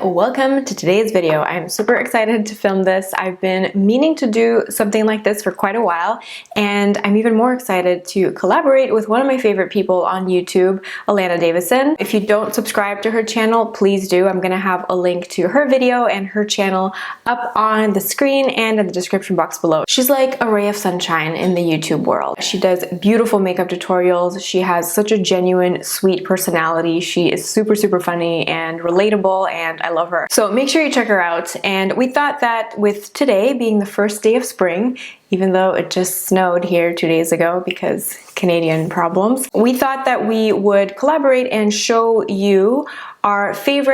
welcome to today's video. I'm super excited to film this. I've been meaning to do something like this for quite a while, and I'm even more excited to collaborate with one of my favorite people on YouTube, Allana Davison. If you don't subscribe to her channel, please do. I'm gonna have a link to her video and her channel up on the screen and in the description box below. She's like a ray of sunshine in the YouTube world. She does beautiful makeup tutorials. She has such a genuine, sweet personality. She is super funny and relatable, and I love her. So make sure you check her out. And we thought that with today being the first day of spring, even though it just snowed here 2 days ago because Canadian problems, we thought that we would collaborate and show you our 5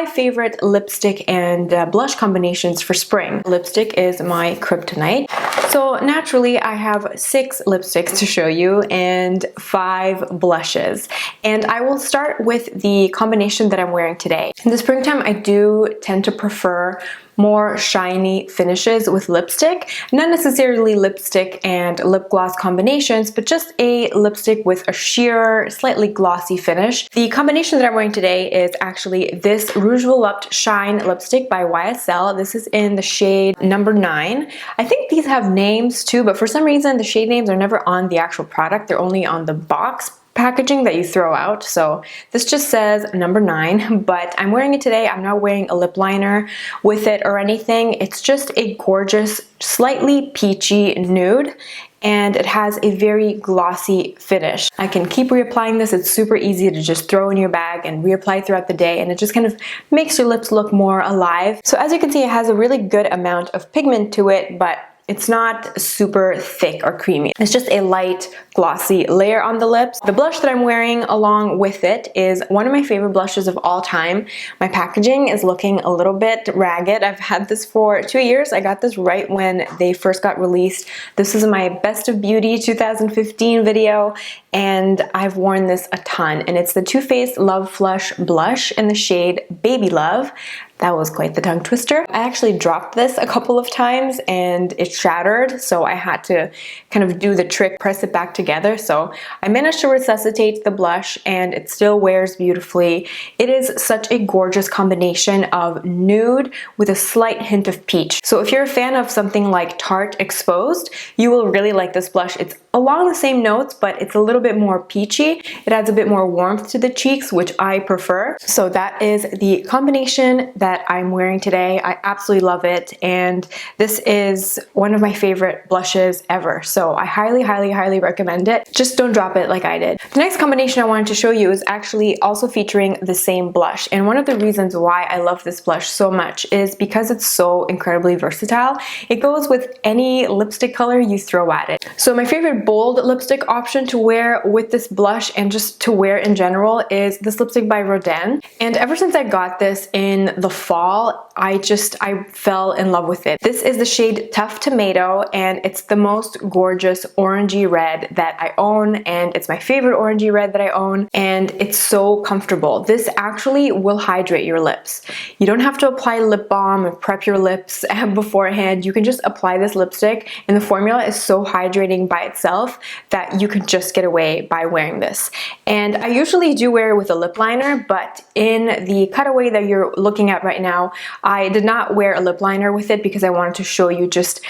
favorite lipstick and blush combinations for spring. Lipstick is my kryptonite. So naturally I have 6 lipsticks to show you and 5 blushes. And I will start with the combination that I'm wearing today. In the springtime, I do tend to prefer more shiny finishes with lipstick, not necessarily lipstick and lip gloss combinations, but just a lipstick with a sheer, slightly glossy finish. The combination that I'm wearing today is actually this Rouge Volupte Shine lipstick by YSL. This is in the shade number 9. I think these have names too, but for some reason the shade names are never on the actual product. They're only on the box packaging that you throw out. So this just says number 9, but I'm wearing it today. I'm not wearing a lip liner with it or anything. It's just a gorgeous, slightly peachy nude, and it has a very glossy finish. I can keep reapplying this. It's super easy to just throw in your bag and reapply throughout the day, and it just kind of makes your lips look more alive. So as you can see, it has a really good amount of pigment to it, but it's not super thick or creamy. It's just a light, glossy layer on the lips. The blush that I'm wearing along with it is one of my favorite blushes of all time. My packaging is looking a little bit ragged. I've had this for 2 years. I got this right when they first got released. This is my Best of Beauty 2015 video, and I've worn this a ton. And it's the Too Faced Love Flush Blush in the shade Baby Love. That was quite the tongue twister. I actually dropped this a couple of times and it shattered, so I had to kind of do the trick, press it back together. So I managed to resuscitate the blush and it still wears beautifully. It is such a gorgeous combination of nude with a slight hint of peach. So if you're a fan of something like Tarte Exposed, you will really like this blush. It's along the same notes, but it's a little bit more peachy. It adds a bit more warmth to the cheeks, which I prefer. So that is the combination that I'm wearing today. I absolutely love it, and this is one of my favorite blushes ever. So I highly recommend it. Just don't drop it like I did. The next combination I wanted to show you is actually also featuring the same blush, and one of the reasons why I love this blush so much is because it's so incredibly versatile. It goes with any lipstick color you throw at it. So my favorite bold lipstick option to wear with this blush and just to wear in general is this lipstick by Rodin. And ever since I got this in the fall, I fell in love with it. This is the shade Tough Tomato, and it's the most gorgeous orangey red that I own, and it's my favorite orangey red that I own, and it's so comfortable. This actually will hydrate your lips. You don't have to apply lip balm and prep your lips beforehand. You can just apply this lipstick, and the formula is so hydrating by itself that you can just get away by wearing this. And I usually do wear it with a lip liner, but in the cutaway that you're looking at right now, I did not wear a lip liner with it because I wanted to show you just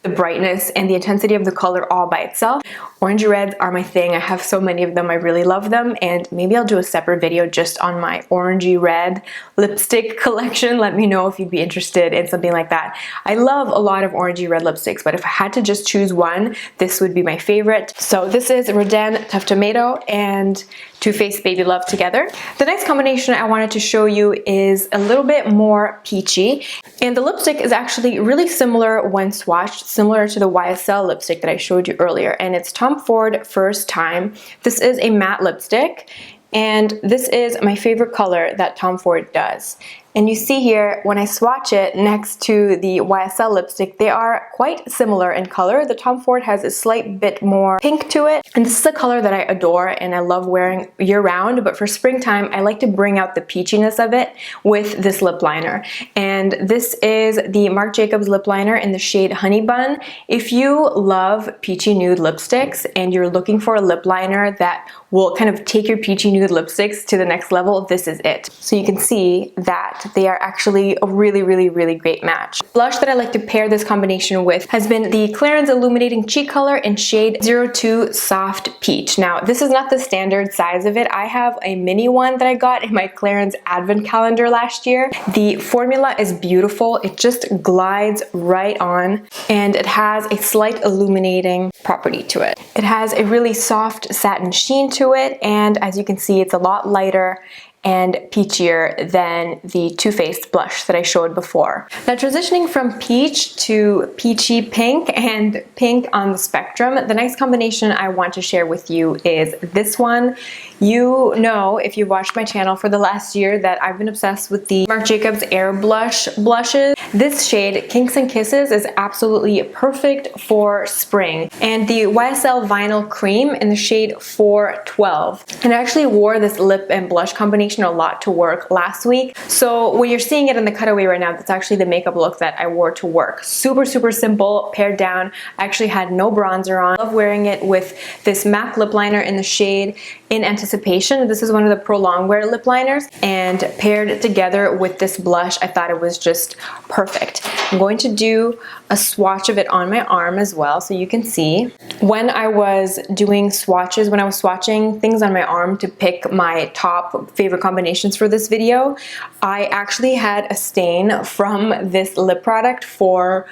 the brightness and the intensity of the color all by itself. Orangey reds are my thing. I have so many of them. I really love them, and maybe I'll do a separate video just on my orangey red lipstick collection. Let me know if you'd be interested in something like that. I love a lot of orangey red lipsticks, but if I had to just choose one, this would be my favorite. So this is Rodin Tough Tomato and Too Faced Baby Love together. The next combination I wanted to show you is a little bit more peachy, and the lipstick is actually really similar when swatched, similar to the YSL lipstick that I showed you earlier, and it's Tom Ford First Time. This is a matte lipstick, and this is my favorite color that Tom Ford does. And you see here, when I swatch it next to the YSL lipstick, they are quite similar in color. The Tom Ford has a slight bit more pink to it. And this is a color that I adore and I love wearing year round, but for springtime, I like to bring out the peachiness of it with this lip liner. And this is the Marc Jacobs lip liner in the shade Honey Bun. If you love peachy nude lipsticks and you're looking for a lip liner that will kind of take your peachy nude lipsticks to the next level, this is it. So you can see that fact, they are actually a really, really, really great match. Blush that I like to pair this combination with has been the Clarins Illuminating Cheek Color in shade 02 Soft Peach. Now, this is not the standard size of it. I have a mini one that I got in my Clarins advent calendar last year. The formula is beautiful. It just glides right on, and it has a slight illuminating property to it. It has a really soft satin sheen to it, and as you can see, it's a lot lighter and peachier than the Too Faced blush that I showed before. Now, transitioning from peach to peachy pink and pink on the spectrum, the next combination I want to share with you is this one. You know, if you've watched my channel for the last year, that I've been obsessed with the Marc Jacobs Air blushes. This shade, Kinks and Kisses, is absolutely perfect for spring. And the YSL Vinyl Cream in the shade 412. And I actually wore this lip and blush combination a lot to work last week. So when you're seeing it in the cutaway right now, that's actually the makeup look that I wore to work. Super, super simple, pared down. I actually had no bronzer on. I love wearing it with this MAC lip liner in the shade In Anticipation. This is one of the Pro Longwear lip liners, and paired together with this blush, I thought it was just perfect. I'm going to do a swatch of it on my arm as well so you can see. When I was doing swatches, when I was swatching things on my arm to pick my top favorite combinations for this video, I actually had a stain from this lip product for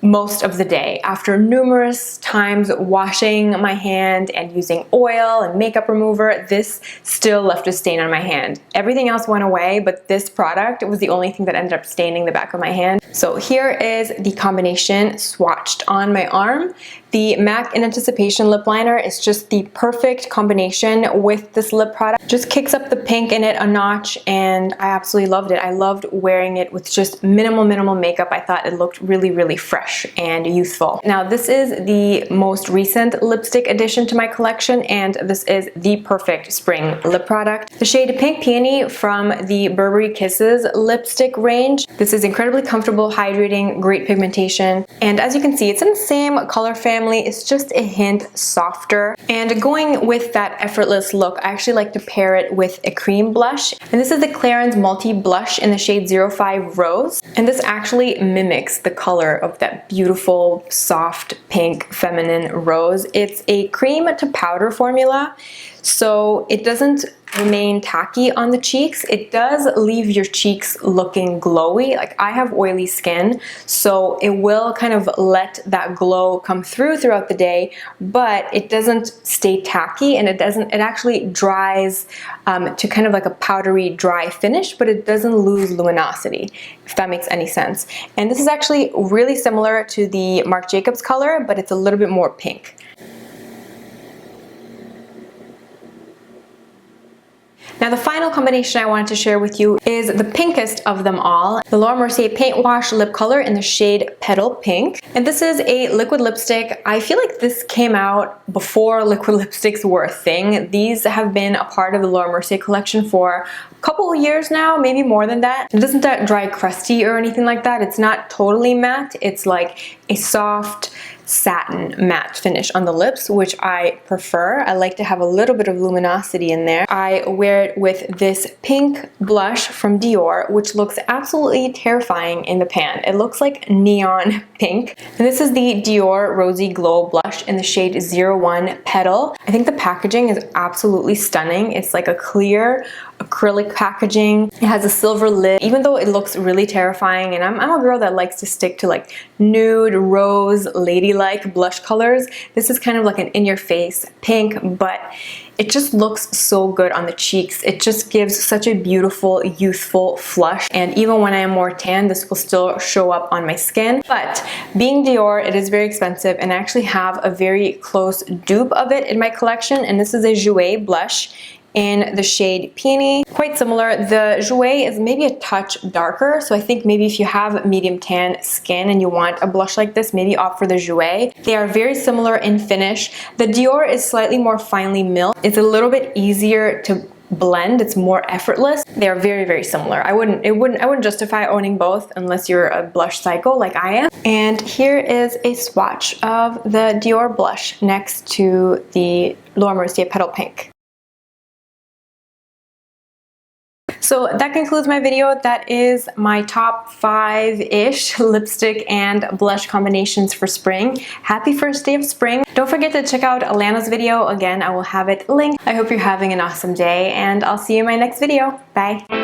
most of the day. After numerous times washing my hand and using oil and makeup remover, this still left a stain on my hand. Everything else went away, but this product was the only thing that ended up staining the back of my hand. So here is the combination swatched on my arm. The MAC In Anticipation lip liner is just the perfect combination with this lip product. Just kicks up the pink in it a notch, and I absolutely loved it. I loved wearing it with just minimal makeup. I thought it looked really, really fresh and youthful. Now, this is the most recent lipstick addition to my collection, and this is the perfect spring lip product. The shade Pink Peony from the Burberry Kisses lipstick range. This is incredibly comfortable, hydrating, great pigmentation, and as you can see, it's in the same color family. It's just a hint softer. And going with that effortless look, I actually like to pair it with a cream blush. And this is the Clarins Multi Blush in the shade 05 Rose. And this actually mimics the color of that beautiful, soft, pink, feminine rose. It's a cream to powder formula, so it doesn't remain tacky on the cheeks. It does leave your cheeks looking glowy. Like, I have oily skin, so it will kind of let that glow come throughout the day, but it doesn't stay tacky, and it actually dries to kind of like a powdery dry finish, but it doesn't lose luminosity, if that makes any sense. And this is actually really similar to the Marc Jacobs color, but it's a little bit more pink. Now, the final combination I wanted to share with you is the pinkest of them all, the Laura Mercier Paint Wash Lip Color in the shade Petal Pink. And this is a liquid lipstick. I feel like this came out before liquid lipsticks were a thing. These have been a part of the Laura Mercier collection for a couple of years now, maybe more than that. It doesn't dry crusty or anything like that. It's not totally matte. It's like a soft satin matte finish on the lips, which I prefer. I like to have a little bit of luminosity in there. I wear it with this pink blush from Dior, which looks absolutely terrifying in the pan. It looks like neon pink. And this is the Dior Rosy Glow Blush in the shade 01 Petal. I think the packaging is absolutely stunning. It's like a clear acrylic packaging. It has a silver lid, even though it looks really terrifying, and I'm a girl that likes to stick to like nude, rose, ladylike blush colors. This is kind of like an in-your-face pink, but it just looks so good on the cheeks. It just gives such a beautiful, youthful flush, and even when I am more tan, this will still show up on my skin. But being Dior, it is very expensive, and I actually have a very close dupe of it in my collection, and this is a Jouer blush in the shade Peony. Quite similar. The Jouer is maybe a touch darker, so I think maybe if you have medium tan skin and you want a blush like this, maybe opt for the Jouer. They are very similar in finish. The Dior is slightly more finely milled. It's a little bit easier to blend. It's more effortless. They are very, very similar. I wouldn't justify owning both unless you're a blush psycho like I am. And here is a swatch of the Dior blush next to the Laura Mercier Petal Pink. So that concludes my video. That is my top 5-ish lipstick and blush combinations for spring. Happy first day of spring. Don't forget to check out Allana's video. Again, I will have it linked. I hope you're having an awesome day, and I'll see you in my next video. Bye.